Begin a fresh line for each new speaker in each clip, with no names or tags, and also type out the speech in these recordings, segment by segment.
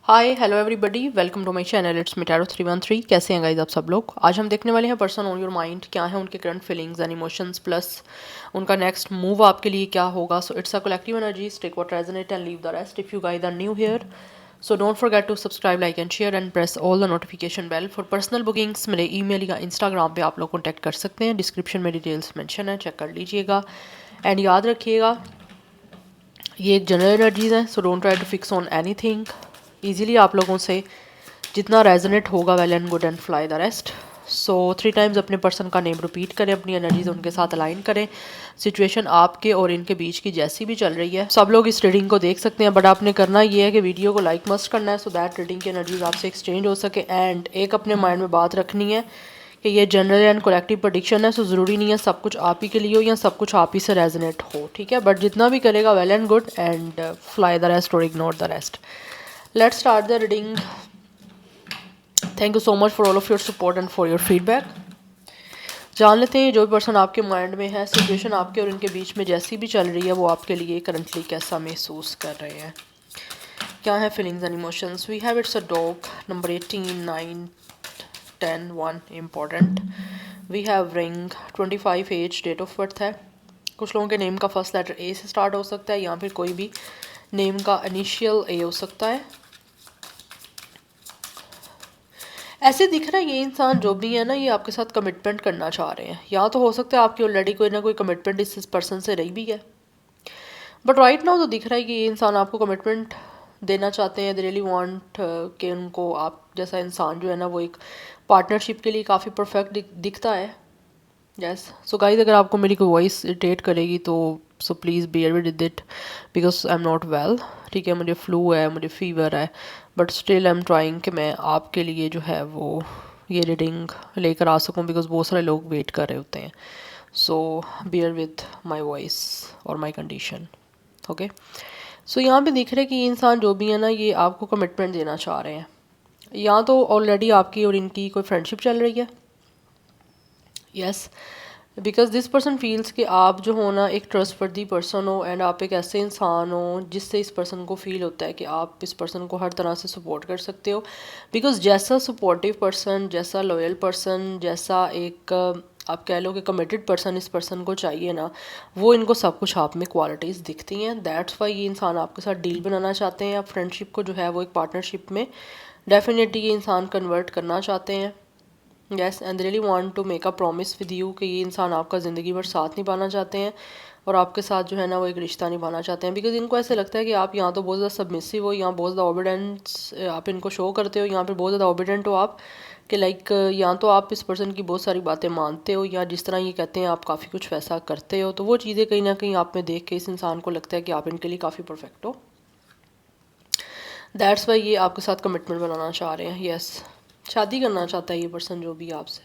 Hi hello everybody, welcome to my channel. It's me tarot 313। कैसे हैं guys आप सब लोग। आज हम देखने वाले हैं पर्सन ऑन योर माइंड, क्या है उनके current feelings and emotions, plus उनका नेक्स्ट मूव आपके लिए क्या होगा। So it's a collective energy, take what resonate and leave the rest. If you guys are new here, so don't forget to subscribe, like and share and press all the notification bell. For personal bookings मेरे email या Instagram पे आप लोग contact कर सकते हैं। Description में details mention है, चेक कर लीजिएगा। एंड याद रखिएगा, ये एक जनरल एनर्जीज है, so don't try to fix on anything. Easily आप लोगों से जितना रेजोनेट होगा well and good and fly the rest. So 3 times अपने पर्सन का नेम रिपीट करें, अपनी एनर्जीज उनके साथ अलाइन करें। सिचुएशन आपके और इनके बीच की जैसी भी चल रही है, सब लोग इस रीडिंग को देख सकते हैं, बट आपने करना ये है कि वीडियो को लाइक मस्ट करना है, सो दैट रीडिंग की एनर्जीज आपसे एक्सचेंज हो सके। एंड एक अपने माइंड में बात रखनी है कि ये जनरल एंड कलेक्टिव प्रेडिक्शन है, सो ज़रूरी नहीं है सब कुछ आप ही के लिए हो या सब कुछ आप ही से रेजोनेट हो, ठीक है। बट जितना भी करेगा well and good, and fly the rest और ignore the rest. Let's start the reading. Thank you so much for all of your support and for your feedback. जान लेते हैं जो भी पर्सन आपके माइंड में है, सिचुएशन आपके और इनके बीच में जैसी भी चल रही है, वो आपके लिए करंटली कैसा महसूस कर रहे हैं, क्या है feelings and emotions. We have it's a dog, number 18, 9, 10, 1 important. We have ring, 25 age, date of birth है। कुछ लोगों के नेम का फर्स्ट लेटर ए से स्टार्ट हो सकता है, या फिर कोई भी नेम का इनिशियल ए हो सकता है। ऐसे दिख रहा है ये इंसान जो भी है ना, ये आपके साथ कमिटमेंट करना चाह रहे हैं, या तो हो सकता है आपकी ऑलरेडी कोई ना कोई कमिटमेंट इस पर्सन से रही भी है, बट राइट नाउ तो दिख रहा है कि ये इंसान आपको कमिटमेंट देना चाहते हैं। दे रियली वांट कि उनको आप जैसा इंसान जो है ना, वो एक पार्टनरशिप के लिए काफ़ी परफेक्ट दिखता है। यस, सो गाइस, अगर आपको मेरी कोई वॉइस इरिटेट करेगी तो so please bear with it, because I am not well, ठीक है। मुझे फ्लू है, मुझे फीवर है, but still I am trying कि मैं आपके लिए जो है वो ये रीडिंग लेकर आ सकूं, बिकॉज बहुत सारे लोग वेट कर रहे होते हैं। सो बियर विद माई वॉइस और माई कंडीशन, ओके। सो यहाँ पे दिख रहा है कि ये इंसान जो भी है ना, ये आपको कमिटमेंट देना चाह रहे हैं, या तो ऑलरेडी आपकी और इनकी कोई फ्रेंडशिप चल रही है। Yes, because this person feels कि आप जो हो ना एक ट्रस्टवर्दी पर्सन हो, एंड आप एक ऐसे इंसान हो जिससे इस पर्सन को फील होता है कि आप इस पर्सन को हर तरह से सपोर्ट कर सकते हो। बिकॉज जैसा सपोर्टिव पर्सन, जैसा लॉयल पर्सन, जैसा एक आप कह लो कि कमिटेड पर्सन इस पर्सन को चाहिए ना, वो इनको सब कुछ आप में क्वालिटीज़ दिखती हैं। दैट्स वाई ये इंसान आपके साथ डील बनाना चाहते हैं, आप फ्रेंडशिप को जो है वो एक पार्टनरशिप में डेफिनेटली ये इंसान कन्वर्ट करना चाहते हैं। Yes, and really want to make a promise with you कि ये इंसान आपका ज़िंदगी भर साथ निभाना चाहते हैं, और आपके साथ जो है ना वो एक रिश्ता निभाना चाहते हैं। बिकॉज इनको ऐसे लगता है कि आप यहाँ तो बहुत ज़्यादा सबमिसिव हो, यहाँ बहुत ज़्यादा ओबिडेंस आप इनको शो करते हो, यहाँ पे बहुत ज़्यादा ओबिडेंट हो आप, कि लाइक या तो आप इस पर्सन की बहुत सारी बातें मानते हो, या जिस तरह ये कहते हैं आप काफ़ी कुछ वैसा करते हो। तो वो चीज़ें कहीं ना कहीं आप में देख के इस इंसान को लगता है कि आप इनके लिए काफ़ी परफेक्ट हो। दैट्स वाई ये आपके साथ कमिटमेंट बनाना चाह रहे हैं। यस, शादी करना चाहता है ये पर्सन जो भी आपसे,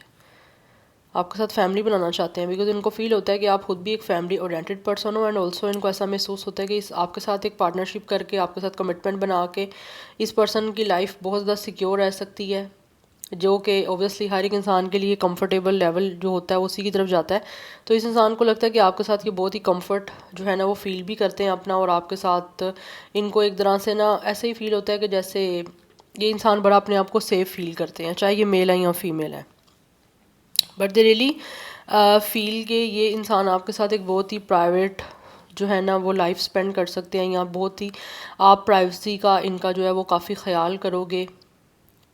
आपके साथ फैमिली बनाना चाहते हैं, बिकॉज इनको फील होता है कि आप खुद भी एक फैमिली ओरिएंटेड पर्सन हो, एंड ऑल्सो इनको ऐसा महसूस होता है कि इस आपके साथ एक पार्टनरशिप करके, आपके साथ कमिटमेंट बना के इस पर्सन की लाइफ बहुत ज़्यादा सिक्योर रह सकती है, जो कि ओब्वियसली हर एक इंसान के लिए कंफर्टेबल लेवल जो होता है उसी की तरफ जाता है। तो इस इंसान को लगता है कि आपके साथ ये बहुत ही कंफर्ट जो है ना वो फील भी करते हैं अपना, और आपके साथ इनको एक तरह से ना ऐसे ही फील होता है कि जैसे ये इंसान बड़ा अपने आप को सेफ फील करते हैं, चाहे ये मेल है या फीमेल है। बट दे रियली फील के ये इंसान आपके साथ एक बहुत ही प्राइवेट जो है ना वो लाइफ स्पेंड कर सकते हैं, या बहुत ही आप प्राइवेसी का इनका जो है वो काफ़ी ख्याल करोगे,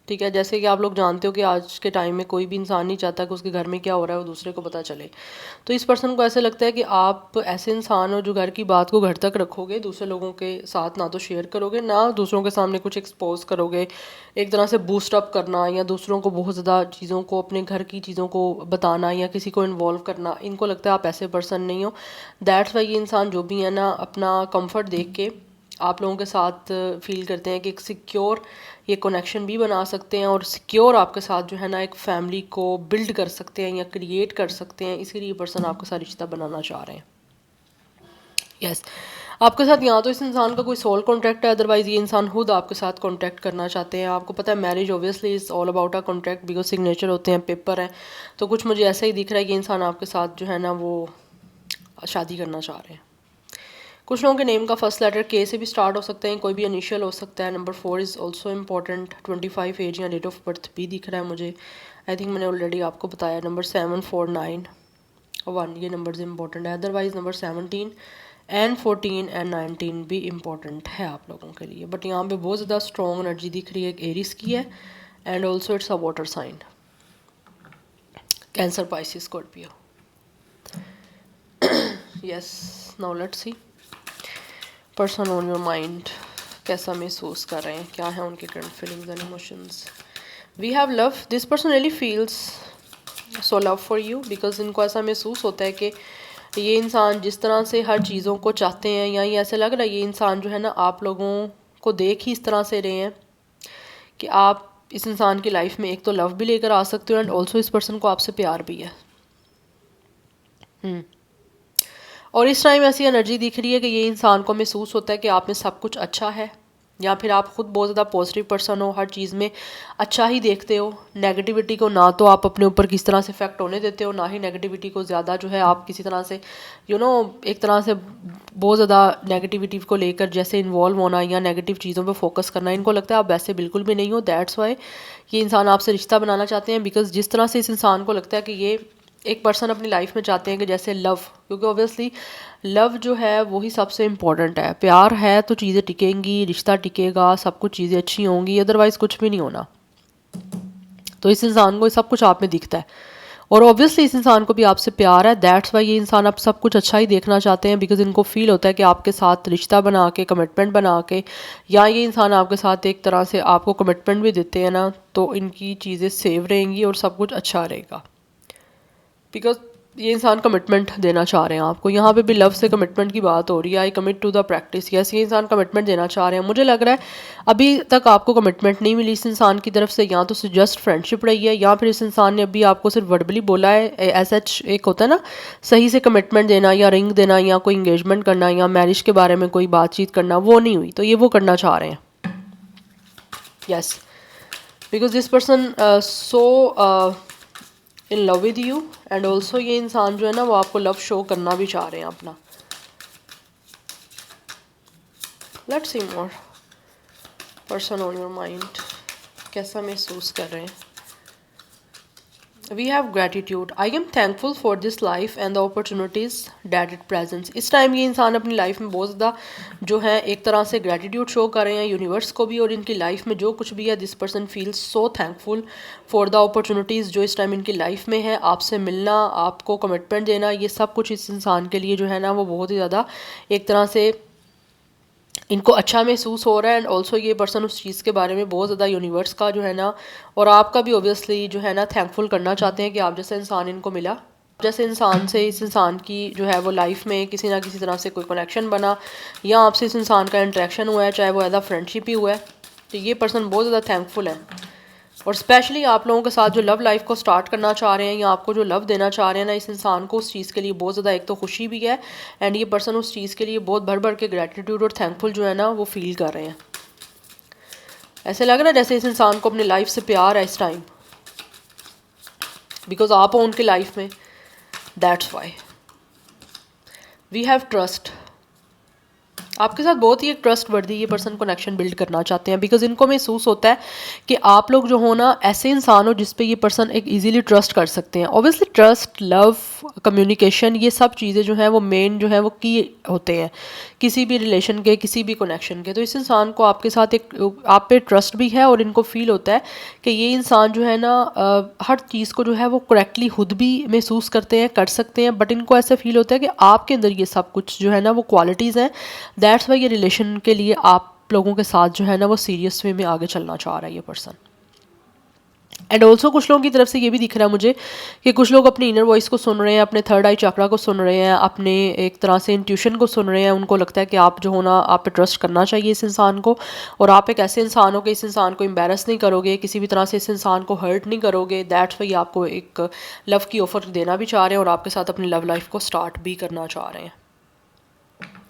ठीक है। जैसे कि आप लोग जानते हो कि आज के टाइम में कोई भी इंसान नहीं चाहता कि उसके घर में क्या हो रहा है वो दूसरे को पता चले। तो इस पर्सन को ऐसे लगता है कि आप ऐसे इंसान हो जो घर की बात को घर तक रखोगे, दूसरे लोगों के साथ ना तो शेयर करोगे, ना दूसरों के सामने कुछ एक्सपोज करोगे। एक तरह से बूस्ट अप करना, या दूसरों को बहुत ज़्यादा चीज़ों को, अपने घर की चीज़ों को बताना, या किसी को इन्वॉल्व करना, इनको लगता है आप ऐसे पर्सन नहीं हो। दैट्स वाई ये इंसान जो भी है ना अपना कम्फर्ट देख के आप लोगों के साथ फील करते हैं कि एक सिक्योर ये कनेक्शन भी बना सकते हैं, और सिक्योर आपके साथ जो है ना एक फैमिली को बिल्ड कर सकते हैं या क्रिएट कर सकते हैं। इसीलिए पर्सन आपके साथ रिश्ता बनाना चाह रहे हैं। यस, आपके साथ यहाँ तो इस इंसान का कोई सोल कॉन्ट्रैक्ट है, अदरवाइज ये इंसान खुद आपके साथ कॉन्टैक्ट करना चाहते हैं। आपको पता है marriage obviously is all about a contract, because signature होते हैं, पेपर है। तो कुछ मुझे ऐसा ही दिख रहा है कि इंसान आपके साथ जो है ना वो शादी करना चाह रहे हैं। कुछ लोगों के नेम का फर्स्ट लेटर के से भी स्टार्ट हो सकते हैं, कोई भी इनिशियल हो सकता है। Number 4 is also important. 25 age या डेट ऑफ बर्थ भी दिख रहा है मुझे, आई थिंक मैंने ऑलरेडी आपको बताया। नंबर 7, 4, 9, 1 ये नंबर्स इंपॉर्टेंट है। अदरवाइज नंबर 17 एंड 14 एंड 19 भी इम्पॉर्टेंट है आप लोगों के लिए। बट यहाँ पे बहुत ज़्यादा स्ट्रॉन्ग एनर्जी दिख रही है, एक एरिस की है and also it's a water sign, cancer, Pisces, Scorpio. Yes, now let's see person on your mind कैसा महसूस कर रहे हैं, क्या है उनके current feelings and emotions. We have love, this person really feels so love for you, because इनको ऐसा महसूस होता है कि ये इंसान जिस तरह से हर चीज़ों को चाहते हैं, या ये ऐसे लग रहा है ये इंसान जो है ना आप लोगों को देख ही इस तरह से रहे हैं कि आप इस इंसान की लाइफ में एक तो लव भी लेकर आ सकते हो एंड ऑल्सो इस पर्सन को आपसे प्यार भी है। और इस टाइम ऐसी एनर्जी दिख रही है कि ये इंसान को महसूस होता है कि आप में सब कुछ अच्छा है, या फिर आप खुद बहुत ज़्यादा पॉजिटिव पर्सन हो, हर चीज़ में अच्छा ही देखते हो। नेगेटिविटी को ना तो आप अपने ऊपर किस तरह से इफेक्ट होने देते हो, ना ही नेगेटिविटी को ज़्यादा जो है आप किसी तरह से एक तरह से बहुत ज़्यादा नेगेटिविटी को लेकर जैसे इन्वॉल्व होना या नेगेटिव चीज़ों पे फोकस करना, इनको लगता है आप वैसे बिल्कुल भी नहीं हो। दैट्स वाई ये इंसान आपसे रिश्ता बनाना चाहते हैं, बिकॉज जिस तरह से इस इंसान को लगता है कि ये एक पर्सन अपनी लाइफ में चाहते हैं कि जैसे लव, क्योंकि ऑब्वियसली लव जो है वही सबसे इम्पॉर्टेंट है। प्यार है तो चीज़ें टिकेंगी, रिश्ता टिकेगा, सब कुछ चीज़ें अच्छी होंगी, अदरवाइज़ कुछ भी नहीं होना। तो इस इंसान को सब कुछ आप में दिखता है और ऑब्वियसली इस इंसान को भी आपसे प्यार है। दैट्स वाई ये इंसान आप सब कुछ अच्छा ही देखना चाहते हैं, बिकॉज इनको फील होता है कि आपके साथ रिश्ता बना के, कमिटमेंट बना के, या ये इंसान आपके साथ एक तरह से आपको कमिटमेंट भी देते हैं ना, तो इनकी चीज़ें सेव रहेंगी और सब कुछ अच्छा रहेगा। बिकॉज ये इंसान कमिटमेंट देना चाह रहे हैं आपको। यहाँ पे भी लव से कमिटमेंट की बात हो रही है। I commit to the practice, yes ये इंसान कमिटमेंट देना चाह रहे हैं। मुझे लग रहा है अभी तक आपको कमिटमेंट नहीं मिली इस इंसान की तरफ से, या तो जस्ट फ्रेंडशिप रही है, या फिर इस इंसान ने अभी आपको सिर्फ वर्बली बोला है। ऐसा एक होता है ना सही से कमिटमेंट देना, या रिंग देना, या कोई इंगेजमेंट करना, या मैरिज के बारे में कोई बातचीत करना, वो नहीं हुई। तो ये वो करना चाह रहे हैं, yes, because this person so in love with you and also ये इंसान जो है ना वो आपको लव शो करना भी चाह रहे हैं अपना। Let's see more person on your mind कैसा महसूस कर रहे हैं। We have gratitude, I am thankful for this life and the opportunities that it presents. इस टाइम ये इंसान अपनी लाइफ में बहुत ज़्यादा जो है एक तरह से ग्रैटिट्यूड शो कर रहे हैं यूनिवर्स को भी, और इनकी लाइफ में जो कुछ भी है this person feels so thankful for the opportunities जो इस टाइम इनकी लाइफ में है। आपसे मिलना, आपको कमिटमेंट देना, ये सब कुछ इस इंसान के लिए जो है ना वो बहुत ही ज़्यादा एक तरह से इनको अच्छा महसूस हो रहा है। एंड ऑल्सो ये पर्सन उस चीज़ के बारे में बहुत ज़्यादा यूनिवर्स का जो है ना और आपका भी ऑब्वियसली जो है ना थैंकफुल करना चाहते हैं कि आप जैसा इंसान इनको मिला। जैसे इंसान से इस इंसान की जो है वो लाइफ में किसी ना किसी तरह से कोई कनेक्शन बना, या आपसे इस इंसान का इंटरेक्शन हुआ है, चाहे वो एज अ फ्रेंडशिप ही हुआ है, तो ये पर्सन बहुत ज़्यादा थैंकफुल है। और स्पेशली आप लोगों के साथ जो लव लाइफ को स्टार्ट करना चाह रहे हैं, या आपको जो लव देना चाह रहे हैं ना, इस इंसान को उस चीज़ के लिए बहुत ज़्यादा एक तो खुशी भी है, एंड ये पर्सन उस चीज़ के लिए बहुत भर भर के ग्रेटिट्यूड और थैंकफुल जो है ना वो फील कर रहे हैं। ऐसे लग रहा है जैसे इस इंसान को अपनी लाइफ से प्यार है इस टाइम, बिकॉज आप हो उनकी लाइफ में। That's why we have trust, आपके साथ बहुत ही एक ट्रस्ट वर्दी ये पर्सन कनेक्शन बिल्ड करना चाहते हैं, बिकॉज इनको महसूस होता है कि आप लोग जो हो ना ऐसे इंसान हो जिस पे ये पर्सन एक इजीली ट्रस्ट कर सकते हैं। ऑब्वियसली ट्रस्ट, लव, कम्युनिकेशन, ये सब चीज़ें जो हैं वो मेन जो है वो की होते हैं किसी भी रिलेशन के, किसी भी कनेक्शन के। तो इस इंसान को आपके साथ एक आप पे ट्रस्ट भी है, और इनको फील होता है कि ये इंसान जो है ना हर चीज़ को जो है वो करेक्टली खुद भी महसूस करते हैं, कर सकते हैं, बट इनको ऐसा फील होता है कि आपके अंदर ये सब कुछ जो है ना वो क्वालिटीज़ हैं। दैट्स वाई ये रिलेशन के लिए आप लोगों के साथ जो है ना वो सीरियस वे में आगे चलना चाह रहा है ये पर्सन। एंड ऑल्सो कुछ लोगों की तरफ से ये भी दिख रहा है मुझे कि कुछ लोग अपनी इनर वॉइस को सुन रहे हैं, अपने थर्ड आई चक्रा को सुन रहे हैं, अपने एक तरह से इंट्यूशन को सुन रहे हैं। उनको लगता है कि आप जो हो ना आप पे ट्रस्ट करना चाहिए इस इंसान को, और आप एक ऐसे इंसान हो कि इस इंसान को एम्बेरस नहीं करोगे, किसी भी तरह से इस इंसान को हर्ट नहीं करोगे। दैट्स वाई आपको एक लव की ऑफर देना भी चाह रहे हैं और आपके साथ अपनी लव लाइफ को स्टार्ट भी करना चाह रहे हैं।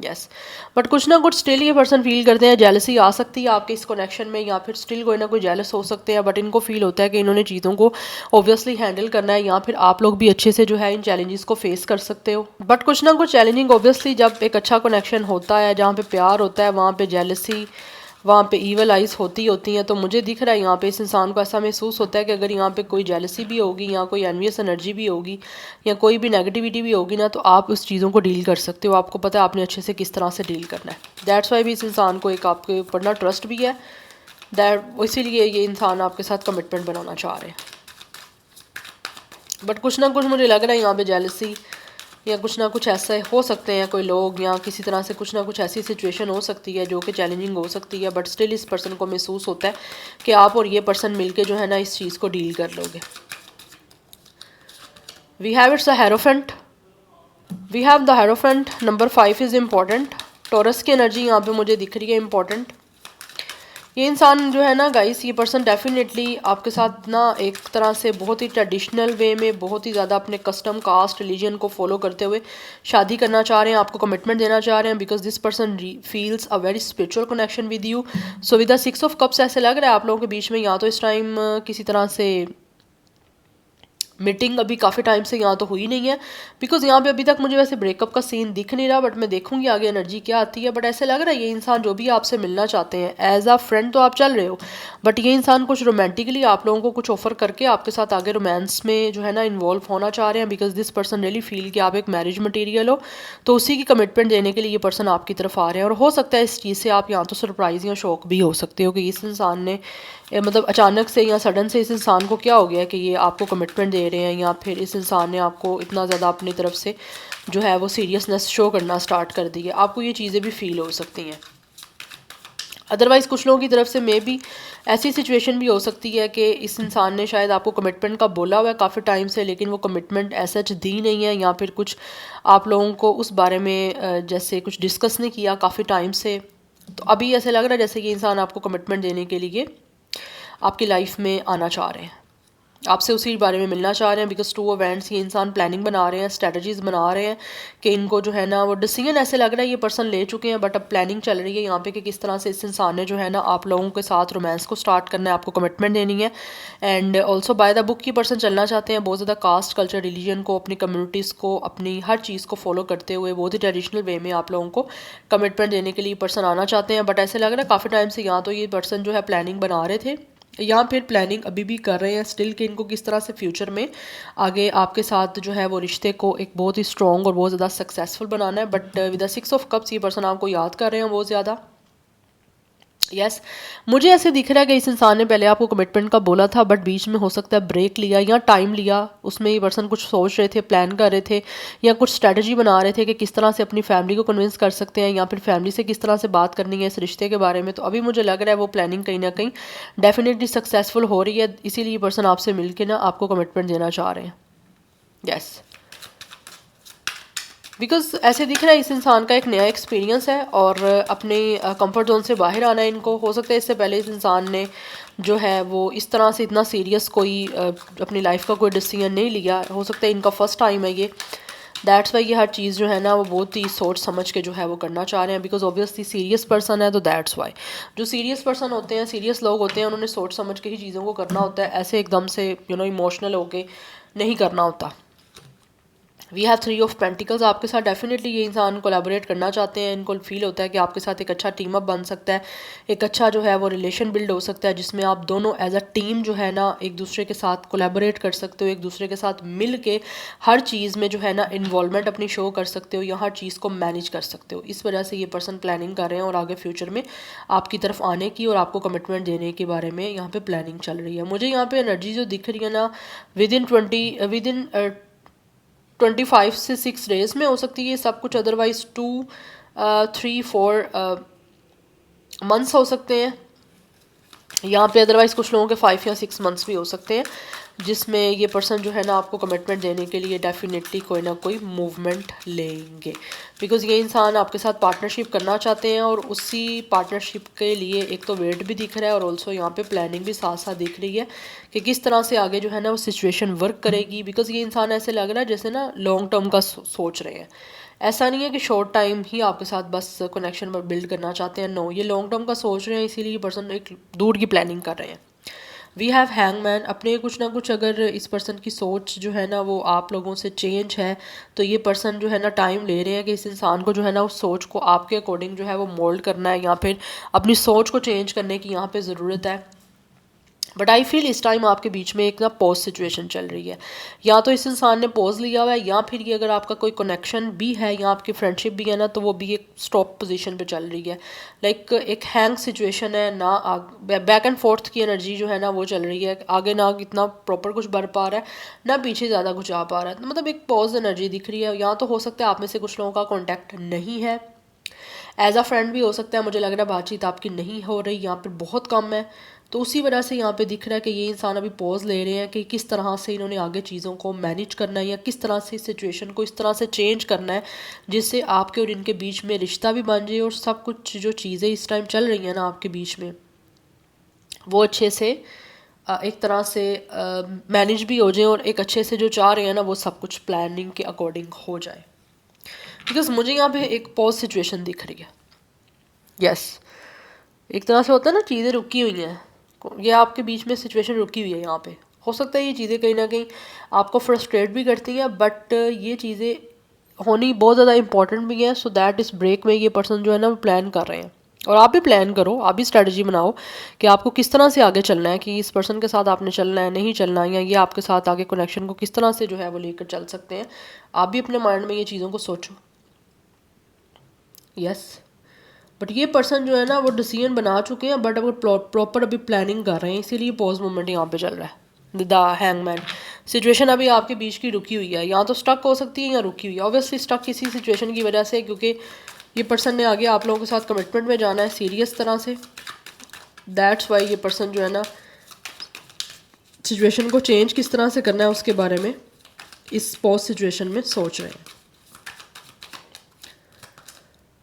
यस बट कुछ ना कुछ स्टिल ये पर्सन फील करते हैं, जेलसी आ सकती है आपके इस कनेक्शन में, या फिर स्टिल कोई ना कोई जेलस हो सकते हैं, बट इनको फील होता है कि इन्होंने चीज़ों को ऑब्वियसली हैंडल करना है, या फिर आप लोग भी अच्छे से जो है इन चैलेंजेस को फेस कर सकते हो। बट कुछ ना कुछ चैलेंजिंग ऑब्वियसली जब एक अच्छा कनेक्शन होता है, जहाँ पे प्यार होता है, वहाँ पे जेलसी, वहाँ पे ईवल आइज होती हैं। तो मुझे दिख रहा है यहाँ पे इस इंसान को ऐसा महसूस होता है कि अगर यहाँ पे कोई जेलसी भी होगी, या कोई एनवियस एनर्जी भी होगी, या कोई भी नेगेटिविटी भी होगी ना, तो आप उस चीज़ों को डील कर सकते हो। आपको पता है आपने अच्छे से किस तरह से डील करना है। दैट्स वाई भी इस इंसान को एक आपके ऊपर ना ट्रस्ट भी है, दैट इसीलिए ये इंसान आपके साथ कमिटमेंट बनाना चाह रहे हैं। बट कुछ ना कुछ मुझे लग रहा है यहाँ पे जेलसी या कुछ ना कुछ ऐसे हो सकते हैं कोई लोग, या किसी तरह से कुछ ना कुछ ऐसी सिचुएशन हो सकती है जो कि चैलेंजिंग हो सकती है, बट स्टिल इस पर्सन को महसूस होता है कि आप और ये पर्सन मिलके जो है ना इस चीज़ को डील कर लोगे। We have it's a hierophant, we have the hierophant. Number 5 is important. Taurus की एनर्जी यहाँ पे मुझे दिख रही है इम्पॉर्टेंट। ये इंसान जो है ना गाइस, ये पर्सन डेफिनेटली आपके साथ ना एक तरह से बहुत ही ट्रेडिशनल वे में, बहुत ही ज़्यादा अपने कस्टम, कास्ट, रिलीजन को फॉलो करते हुए शादी करना चाह रहे हैं, आपको कमिटमेंट देना चाह रहे हैं, because this person feels a very spiritual connection with you. So with the 6 of cups ऐसे लग रहा है आप लोगों के बीच में या तो इस टाइम किसी तरह से मीटिंग अभी काफ़ी टाइम से यहाँ तो हुई नहीं है, बिकॉज यहाँ पे अभी तक मुझे वैसे ब्रेकअप का सीन दिख नहीं रहा, बट मैं देखूंगी आगे एनर्जी क्या आती है। बट ऐसे लग रहा है ये इंसान जो भी आपसे मिलना चाहते हैं, एज अ फ्रेंड तो आप चल रहे हो, बट ये इंसान कुछ रोमांटिकली आप लोगों को कुछ ऑफर करके आपके साथ आगे रोमांस में जो है ना इन्वॉल्व होना चाह रहे हैं, because this person really feel कि आप एक मैरिज मटीरियल हो, तो उसी की कमिटमेंट देने के लिए ये पर्सन आपकी तरफ आ रहे हैं। और हो सकता है इस चीज़ से आप यहाँ तो सरप्राइज या शॉक भी हो सकते हो कि इस इंसान ने मतलब अचानक से या सडन से इस इंसान को क्या हो गया कि ये आपको कमिटमेंट दे रहे हैं, या फिर इस इंसान ने आपको इतना ज़्यादा अपनी तरफ से जो है वो सीरियसनेस शो करना स्टार्ट कर दी है। आपको ये चीज़ें भी फील हो सकती हैं। अदरवाइज़ कुछ लोगों की तरफ से मे भी ऐसी सिचुएशन भी हो सकती है कि इस इंसान ने शायद आपको कमिटमेंट का बोला हुआ है काफ़ी टाइम से, लेकिन वो कमिटमेंट ऐसा दी नहीं है, या फिर कुछ आप लोगों को उस बारे में जैसे कुछ डिस्कस नहीं किया काफ़ी टाइम से। तो अभी ऐसे लग रहा है जैसे कि इंसान आपको कमिटमेंट देने के लिए आपकी लाइफ में आना चाह रहे हैं, आपसे उसी बारे में मिलना चाह रहे हैं, बिकॉज 2 इवेंट्स, ये इंसान प्लानिंग बना रहे हैं, स्ट्रेटजीज बना रहे हैं कि इनको जो है ना वो डिसीजन ऐसे लग रहा है ये पर्सन ले चुके हैं, बट अब प्लानिंग चल रही है यहाँ पे कि किस तरह से इस इंसान ने जो है ना आप लोगों के साथ रोमांस को स्टार्ट करना है, आपको कमिटमेंट देनी है। And also by the book की पर्सन चलना चाहते हैं, बहुत ज़्यादा कास्ट, कल्चर, रिलीजन को, अपनी कम्युनिटीज़ को, अपनी हर चीज़ को फॉलो करते हुए बहुत ही ट्रेडिशनल वे में आप लोगों को कमिटमेंट देने के लिए पर्सन आना चाहते हैं। बट ऐसे लग रहा है काफ़ी टाइम से यहाँ तो ये पर्सन जो है प्लानिंग बना रहे थे, या फिर प्लानिंग अभी भी कर रहे हैं स्टिल कि इनको किस तरह से फ्यूचर में आगे आपके साथ जो है वो रिश्ते को एक बहुत ही स्ट्रॉन्ग और बहुत ज़्यादा सक्सेसफुल बनाना है। But with the 6 of cups ये पर्सन आपको याद कर रहे हैं बहुत ज़्यादा। यस मुझे ऐसे दिख रहा है कि इस इंसान ने पहले आपको कमिटमेंट का बोला था, बट बीच में हो सकता है ब्रेक लिया या टाइम लिया, उसमें ये पर्सन कुछ सोच रहे थे, प्लान कर रहे थे, या कुछ स्ट्रेटजी बना रहे थे कि किस तरह से अपनी फैमिली को कन्विंस कर सकते हैं, या फिर फैमिली से किस तरह से बात करनी है इस रिश्ते के बारे में। तो अभी मुझे लग रहा है वो प्लानिंग कहीं ना कहीं डेफिनेटली सक्सेसफुल हो रही है, इसीलिए ये पर्सन आपसे मिलकर ना आपको कमिटमेंट देना चाह रहे हैं। यस बिकॉज ऐसे दिख रहा है इस इंसान का एक नया एक्सपीरियंस है और अपने कंफर्ट जोन से बाहर आना है इनको। हो सकता है इससे पहले इस इंसान ने जो है वो इस तरह से इतना सीरियस कोई अपनी लाइफ का कोई डिसीजन नहीं लिया, हो सकता है इनका फर्स्ट टाइम है ये। दैट्स वाई ये हर चीज़ जो है ना वो बहुत ही सोच समझ के जो है वो करना चाह रहे हैं, बिकॉज ऑब्वियसली सीरियस पर्सन है, तो दैट्स वाई जो सीरियस पर्सन होते हैं, सीरियस लोग होते हैं, उन्होंने सोच समझ के ही चीज़ों को करना होता है, ऐसे एकदम से इमोशनल होके नहीं करना होता। We have 3 of pentacles. आपके साथ डेफिनेटली ये इंसान कोलैबोरेट करना चाहते हैं, इनको फील होता है कि आपके साथ एक अच्छा टीम अप बन सकता है, एक अच्छा जो है वो रिलेशन बिल्ड हो सकता है, जिसमें आप दोनों एज अ टीम जो है ना एक दूसरे के साथ कोलैबोरेट कर सकते हो, एक दूसरे के साथ मिल के हर चीज़ में जो है ना इन्वॉल्वमेंट अपनी शो कर सकते हो, या हर चीज़ को मैनेज कर सकते हो। इस वजह से ये पर्सन प्लानिंग कर रहे हैं और आगे फ्यूचर में आपकी तरफ आने की और आपको कमिटमेंट देने के बारे में यहाँ पे प्लानिंग चल रही है। मुझे यहाँ पे एनर्जी जो दिख रही है ना विद इन 25 से 6 डेज़ में हो सकती है सब कुछ, अदरवाइज 2-3-4 मंथ्स हो सकते हैं यहाँ पे, अदरवाइज़ कुछ लोगों के 5 या 6 मंथ्स भी हो सकते हैं, जिसमें ये पर्सन जो है ना आपको कमिटमेंट देने के लिए डेफिनेटली कोई ना कोई मूवमेंट लेंगे, बिकॉज़ ये इंसान आपके साथ पार्टनरशिप करना चाहते हैं और उसी पार्टनरशिप के लिए एक तो वेट भी दिख रहा है और ऑल्सो यहाँ पे प्लानिंग भी साथ साथ दिख रही है कि किस तरह से आगे जो है ना वो सिचुएशन वर्क करेगी। बिकॉज़ ये इंसान ऐसे लग रहा है जैसे ना लॉन्ग टर्म का सोच रहे हैं, ऐसा नहीं है कि शॉर्ट टाइम ही आपके साथ बस कनेक्शन बिल्ड करना चाहते हैं, नो, ये लॉन्ग टर्म का सोच रहे हैं, इसीलिए ये पर्सन एक दूर की प्लानिंग कर रहे हैं। वी हैव हैंगमैन, अपने कुछ ना कुछ अगर इस पर्सन की सोच जो है ना वो आप लोगों से चेंज है, तो ये पर्सन जो है ना टाइम ले रहे हैं कि इस इंसान को जो है ना उस सोच को आपके अकॉर्डिंग जो है वो मोल्ड करना है, या फिर अपनी सोच को चेंज करने की यहाँ पे ज़रूरत है। बट आई फील इस टाइम आपके बीच में एक ना पॉज सिचुएशन चल रही है, या तो इस इंसान ने पॉज लिया हुआ है, या फिर ये अगर आपका कोई कनेक्शन भी है या आपकी फ्रेंडशिप भी है ना, तो वो भी एक स्टॉप पोजीशन पे चल रही है। लाइक एक हैंग सिचुएशन है ना, बैक एंड फोर्थ की एनर्जी जो है ना वो चल रही है, आगे ना इतना प्रॉपर कुछ बढ़ पा रहा है ना पीछे ज़्यादा कुछ आ पा रहा है, मतलब एक पॉज एनर्जी दिख रही है। या तो हो सकता है आप में से कुछ लोगों का कॉन्टैक्ट नहीं है, एज अ फ्रेंड भी हो सकता है, मुझे लग रहा है बातचीत आपकी नहीं हो रही, यहाँ पर बहुत कम है, तो उसी वजह से यहाँ पे दिख रहा है कि ये इंसान अभी पॉज ले रहे हैं कि किस तरह से इन्होंने आगे चीज़ों को मैनेज करना है, या किस तरह से सिचुएशन को इस तरह से चेंज करना है जिससे आपके और इनके बीच में रिश्ता भी बन जाए, और सब कुछ जो चीज़ें इस टाइम चल रही हैं ना आपके बीच में वो अच्छे से एक तरह से मैनेज भी हो जाए, और एक अच्छे से जो चाह रहे हैं ना वो सब कुछ प्लानिंग के अकॉर्डिंग हो जाए। बिकॉज मुझे यहाँ पे एक पॉज सिचुएशन दिख रही है। यस, एक तरह से होता है ना चीज़ें रुकी हुई हैं, ये आपके बीच में सिचुएशन रुकी हुई है। यहाँ पे हो सकता है ये चीज़ें कहीं ना कहीं आपको फ्रस्ट्रेट भी करती हैं, बट ये चीज़ें होनी बहुत ज़्यादा इंपॉर्टेंट भी है, सो दैट इस ब्रेक में ये पर्सन जो है ना वो प्लान कर रहे हैं। और आप भी प्लान करो, आप भी स्ट्रेटजी बनाओ कि आपको किस तरह से आगे चलना है, कि इस पर्सन के साथ आपने चलना है नहीं चलना है, या ये आपके साथ आगे कनेक्शन को किस तरह से जो है वो लेकर चल सकते हैं। आप भी अपने माइंड में ये चीज़ों को सोचो। यस, बट ये पर्सन जो है ना वो डिसीजन बना चुके हैं, बट अब प्रॉपर अभी प्लानिंग कर रहे हैं, इसीलिए पॉज मोमेंट यहाँ पे चल रहा है। द हैंगमैन सिचुएशन अभी आपके बीच की रुकी हुई है, या तो स्टक हो सकती है या रुकी हुई है। ऑब्वियसली स्टक किसी सिचुएशन की वजह से, क्योंकि ये पर्सन ने आगे आप लोगों के साथ कमिटमेंट में जाना है सीरियस तरह से, दैट्स वाई ये पर्सन जो है ना सिचुएशन को चेंज किस तरह से करना है उसके बारे में इस पॉज सिचुएशन में सोच रहे हैं।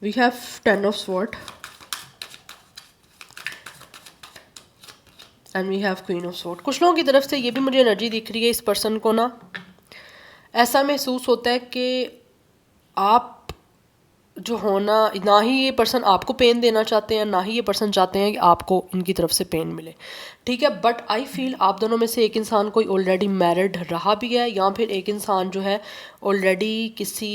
We have 10 of sword and we have queen of sword. कुछ लोगों की तरफ से ये भी मुझे एनर्जी दिख रही है, इस पर्सन को ना ऐसा महसूस होता है कि आप जो होना, ना ही ये पर्सन आपको पेन देना चाहते हैं, ना ही ये पर्सन चाहते हैं कि आपको इनकी तरफ से पेन मिले, ठीक है। बट आई फील आप दोनों में से एक इंसान कोई ऑलरेडी मैरिड रहा भी है, या फिर एक इंसान जो है ऑलरेडी किसी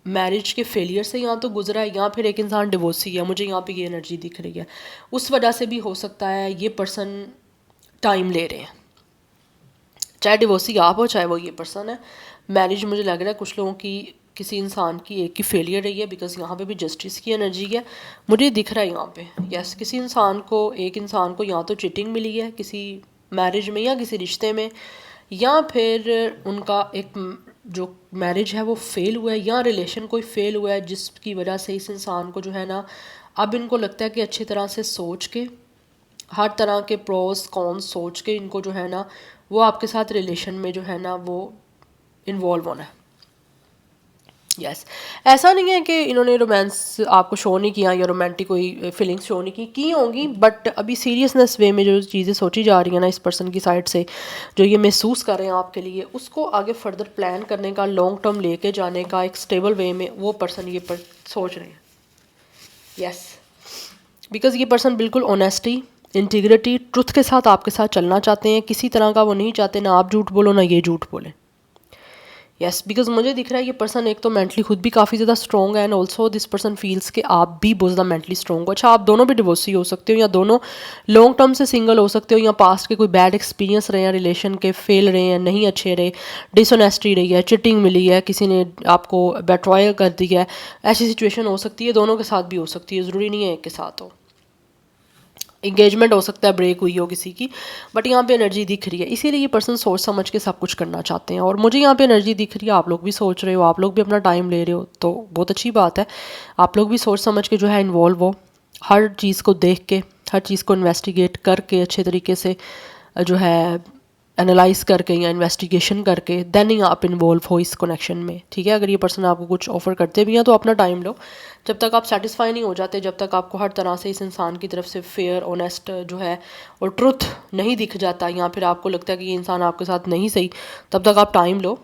मैरिज के फेलियर से यहाँ तो गुजरा है, या फिर एक इंसान डिवोर्सी है। मुझे यहाँ पे ये एनर्जी दिख रही है, उस वजह से भी हो सकता है ये पर्सन टाइम ले रहे हैं, चाहे डिवोर्सी आप हो चाहे वो ये पर्सन है। मैरिज मुझे लग रहा है कुछ लोगों की किसी इंसान की एक की फेलियर रही है, बिकॉज यहाँ पे भी जस्टिस की एनर्जी है मुझे दिख रहा है यहाँ पे। यस, किसी इंसान को, एक इंसान को या तो चीटिंग मिली है किसी मैरिज में या किसी रिश्ते में, या फिर उनका एक जो मैरिज है वो फेल हुआ है, या रिलेशन कोई फेल हुआ है, जिसकी वजह से इस इंसान को जो है ना अब इनको लगता है कि अच्छी तरह से सोच के, हर तरह के प्रोस कॉन्स सोच के इनको जो है ना वो आपके साथ रिलेशन में जो है ना वो इन्वॉल्व होना है। यस, ऐसा नहीं है कि इन्होंने रोमांस आपको शो नहीं किया या रोमांटिक कोई फीलिंग्स शो नहीं की होंगी, बट अभी सीरियसनेस वे में जो चीज़ें सोची जा रही हैं ना इस पर्सन की साइड से, जो ये महसूस कर रहे हैं आपके लिए, उसको आगे फर्दर प्लान करने का, लॉन्ग टर्म लेके जाने का एक स्टेबल वे में वो पर्सन ये पर सोच रहे हैं। यस, बिकॉज ये पर्सन बिल्कुल ऑनेस्टी, इंटीग्रिटी, ट्रुथ के साथ आपके साथ चलना चाहते हैं, किसी तरह का वो नहीं चाहते ना आप झूठ बोलो ना ये झूठ बोले। यस, बिकॉज मुझे दिख रहा है ये पर्सन एक तो मेंटली खुद भी काफ़ी ज़्यादा स्ट्रॉन्ग है, and also this person feels कि आप भी बहुत ज़्यादा मेंटली स्ट्रॉन्ग हो। अच्छा, आप दोनों भी डिवोर्सी हो सकते हो, या दोनों लॉन्ग टर्म से सिंगल हो सकते हो, या पास्ट के कोई बैड एक्सपीरियंस रहे हैं, रिलेशन के फेल रहे हैं, नहीं अच्छे रहे, डिसऑनेस्टी रही है, चिटिंग मिली है, किसी ने आपको बेट्रॉयल कर दिया है, ऐसी सिचुएशन हो सकती है। दोनों के साथ भी हो सकती है, ज़रूरी नहीं है एक के साथ हो। इंगेजमेंट हो सकता है ब्रेक हुई हो किसी की, बट यहाँ पे एनर्जी दिख रही है, इसीलिए ये पर्सन सोच समझ के सब कुछ करना चाहते हैं। और मुझे यहाँ पे एनर्जी दिख रही है, आप लोग भी सोच रहे हो, आप लोग भी अपना टाइम ले रहे हो, तो बहुत अच्छी बात है। आप लोग भी सोच समझ के जो है इन्वॉल्व हो, हर चीज़ को देख के, हर चीज़ को इन्वेस्टिगेट करके, अच्छे तरीके से जो है एनालाइज करके या इन्वेस्टिगेशन करके देन ही आप इन्वॉल्व हो इस कनेक्शन में, ठीक है। अगर ये पर्सन आपको कुछ ऑफर करते भी हैं तो अपना टाइम लो, जब तक आप सेटिस्फाई नहीं हो जाते, जब तक आपको हर तरह से इस इंसान की तरफ से फेयर, ऑनेस्ट जो है और ट्रुथ नहीं दिख जाता, या फिर आपको लगता है कि ये इंसान आपके साथ नहीं सही, तब तक आप टाइम लो।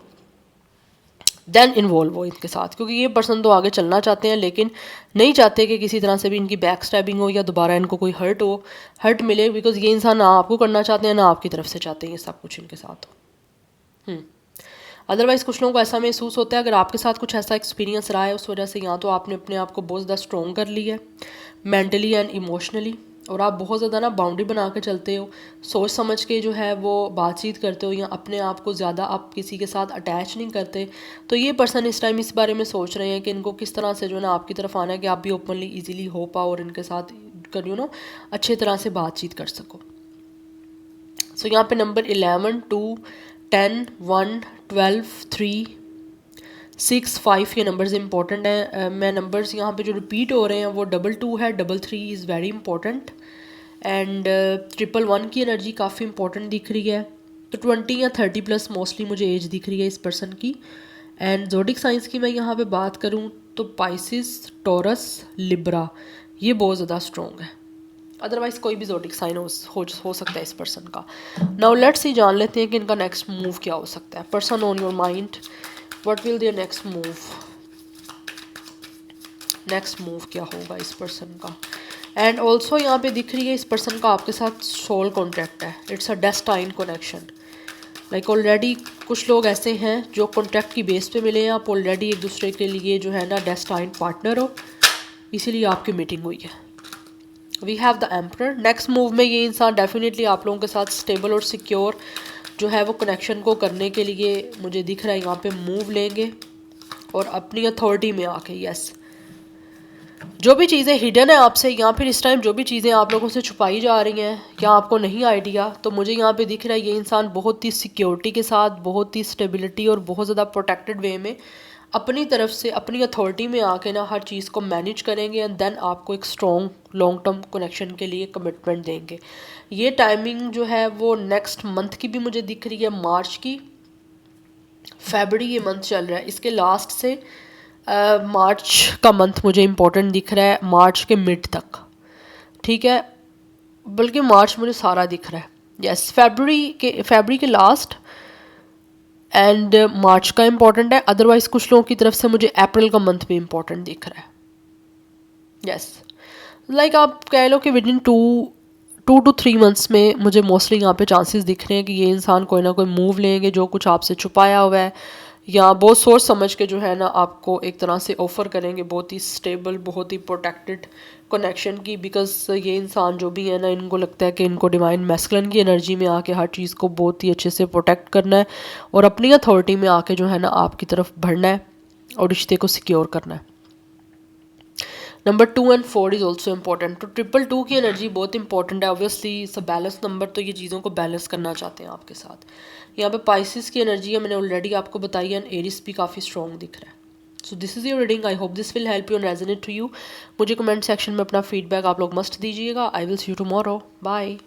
देन इन्वॉल्व हो इनके साथ, क्योंकि ये पर्सन तो आगे चलना चाहते हैं लेकिन नहीं चाहते कि किसी तरह से भी इनकी बैक स्टैबिंग हो या दोबारा इनको कोई हर्ट मिले, बिकॉज ये इंसान ना आपको करना चाहते हैं ना आपकी तरफ से चाहते हैं ये सब कुछ इनके साथ हो। अदरवाइज़ कुछ लोगों को ऐसा महसूस होता है अगर आपके साथ कुछ ऐसा एक्सपीरियंस रहा है उस वजह से या तो आपने अपने आप को बहुत ज़्यादा स्ट्रॉन्ग कर लिया है मेंटली एंड इमोशनली, और आप बहुत ज़्यादा ना बाउंड्री बना के चलते हो, सोच समझ के जो है वो बातचीत करते हो, या अपने आप को ज़्यादा आप किसी के साथ अटैच नहीं करते, तो ये पर्सन इस टाइम इस बारे में सोच रहे हैं कि इनको किस तरह से जो है ना आपकी तरफ आना है कि आप भी ओपनली ईजिली हो पाओ और इनके साथ कर अच्छे तरह से बातचीत कर सको। सो यहाँ पे नंबर 11, 2, 10, 1, 12, 3, 6, 5 ये नंबर्स इंपॉर्टेंट हैं। मैं नंबर्स यहाँ पे जो रिपीट हो रहे हैं वो 2 है, 3 इज़ वेरी इंपॉर्टेंट, एंड 111 की एनर्जी काफ़ी इंपॉर्टेंट दिख रही है। तो 20 या 30 प्लस मोस्टली मुझे एज दिख रही है इस पर्सन की। एंड ज़ोडिक साइंस की मैं यहाँ पे बात करूँ तो पाइसिस, टॉरस, लिब्रा ये बहुत ज़्यादा स्ट्रॉन्ग है। अदरवाइज कोई भी ज़ोडिक साइन हो सकता है इस पर्सन का। नाउ लेट्स सी, जान लेते हैं कि इनका नेक्स्ट मूव क्या हो सकता है। Person on your mind, what will their next move, next move क्या होगा इस पर्सन का। एंड ऑल्सो यहाँ पे दिख रही है इस पर्सन का आपके साथ सोल कॉन्ट्रैक्ट है, it's a destined connection. Like already कुछ लोग ऐसे हैं जो कॉन्ट्रैक्ट की बेस पे मिले हैं, आप ऑलरेडी एक दूसरे के लिए जो है ना डेस्टाइन पार्टनर हो, इसीलिए आपकी मीटिंग हुई है। We have the emperor. Next move में ये इंसान डेफिनेटली आप लोगों के साथ स्टेबल और सिक्योर जो है वो कनेक्शन को करने के लिए मुझे दिख रहा है यहाँ पे मूव लेंगे, और अपनी अथॉरिटी में आके यस जो भी चीज़ें हिडन है आपसे या फिर इस टाइम जो भी चीज़ें आप लोगों से छुपाई जा रही हैं या आपको नहीं आइडिया, तो मुझे यहाँ पे दिख रहा है ये इंसान बहुत ही सिक्योरिटी के साथ, बहुत ही स्टेबिलिटी और बहुत ज़्यादा प्रोटेक्टेड वे में अपनी तरफ से अपनी अथॉरिटी में आके ना हर चीज़ को मैनेज करेंगे, एंड देन आपको एक स्ट्रॉन्ग लॉन्ग टर्म कनेक्शन के लिए कमिटमेंट देंगे। ये टाइमिंग जो है वो नेक्स्ट मंथ की भी मुझे दिख रही है, मार्च की, फरवरी ये मंथ चल रहा है, इसके लास्ट से मार्च का मंथ मुझे इम्पोर्टेंट दिख रहा है, मार्च के मिड तक, ठीक है, बल्कि मार्च मुझे सारा दिख रहा है, यस फरवरी के लास्ट एंड मार्च का इम्पोर्टेंट है। अदरवाइज कुछ लोगों की तरफ से मुझे अप्रैल का मंथ भी इम्पोर्टेंट दिख रहा है, यस लाइक आप कह लो कि विद इन 2 to 3 मंथ्स में मुझे मोस्टली यहाँ पे चांसेस दिख रहे हैं कि ये इंसान कोई ना कोई मूव लेंगे जो कुछ आपसे छुपाया हुआ है, या बहुत सोच समझ के जो है ना आपको एक तरह से ऑफ़र करेंगे बहुत ही स्टेबल, बहुत ही प्रोटेक्टेड कनेक्शन की, बिकॉज ये इंसान जो भी है ना इनको लगता है कि इनको डिवाइन मैस्कुलिन की एनर्जी में आके हर चीज़ को बहुत ही अच्छे से प्रोटेक्ट करना है और अपनी अथॉरिटी में आके जो है ना आपकी तरफ बढ़ना है और रिश्ते को सिक्योर करना है। Number 2 and 4 is also important. तो 222 की एनर्जी बहुत इंपॉर्टेंट है, obviously it's a balance number, तो ये चीज़ों को बैलेंस करना चाहते हैं आपके साथ। यहाँ पे पाइसिस की एनर्जी है, मैंने ऑलरेडी आपको बताई है, एंड एरिस भी काफ़ी स्ट्रॉन्ग दिख रहा है। So this is your reading, I hope this will help you and resonate to you. मुझे कमेंट सेक्शन में अपना फीडबैक आप लोग मस्ट दीजिएगा। I will see you tomorrow, bye.